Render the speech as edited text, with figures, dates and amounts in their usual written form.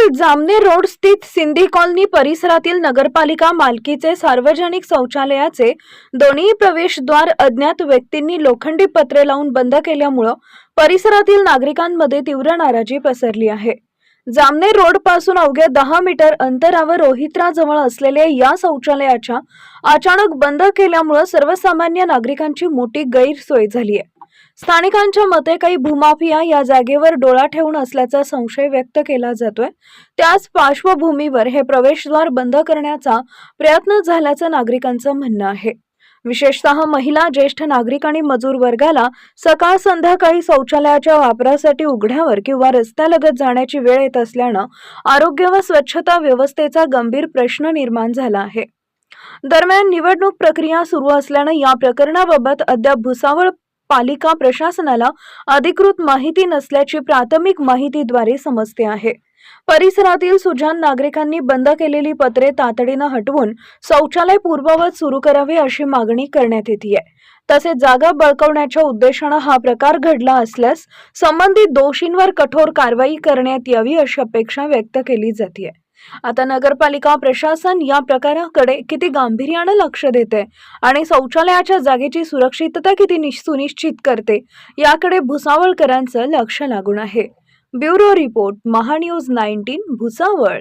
पुण्यातील जामनेर रोड स्थित सिंधी कॉलनी परिसरातील नगरपालिका मालकीचे सार्वजनिक शौचालयाचे दोन्ही प्रवेशद्वार अज्ञात व्यक्तींनी लोखंडी पत्रे लावून बंद केल्यामुळे परिसरातील नागरिकांमध्ये तीव्र नाराजी पसरली आहे। जामनेर रोड पासून अवघ्या 10 मीटर अंतरावर रोहित्राजवळ असलेल्या या शौचालयाच्या अचानक बंद केल्यामुळे सर्वसामान्य नागरिकांची मोठी गैरसोय झाली आहे। स्थानिकांच्या मते काही भूमाफिया या जागेवर डोळा ठेवून असल्याचा संशय व्यक्त केला जातोय। त्याच पार्श्वभूमीवर हे प्रवेशद्वार बंद करण्याचा प्रयत्न झाल्याचं नागरिकांचं म्हणणं आहे। विशेषतः महिला, ज्येष्ठ नागरिक आणि मजूर वर्गाला सकाळ संध्याकाळी शौचालयाच्या वापरासाठी उघड्यावर किंवा रस्त्यालगत जाण्याची वेळ येत असल्यानं आरोग्य व स्वच्छता व्यवस्थेचा गंभीर प्रश्न निर्माण झाला आहे। दरम्यान निवडणूक प्रक्रिया सुरू असल्यानं या प्रकरणाबाबत अद्याप भुसावळ पालिका प्रशासनाला अधिकृत माहिती नसल्याची प्राथमिक माहितीद्वारे समजते आहे। परिसरातील सुजाण नागरिकांनी बंद केलेली पत्रे तातडीने हटवून शौचालय पूर्ववत सुरू करावे अशी मागणी करण्यात येते। तसेच जागा बळकावण्याच्या उद्देशाने हा प्रकार घडला असल्यास संबंधित दोषींवर कठोर कारवाई करण्यात यावी अशी अपेक्षा व्यक्त केली जाते। आता नगरपालिका प्रशासन या प्रकाराकडे किती गांभीर्याने लक्ष देते आणि शौचालयाच्या जागेची सुरक्षितता किती सुनिश्चित करते याकडे भुसावळकरांचं लक्ष लागून आहे। Bureau report, Mahanews 19 Bhusawal.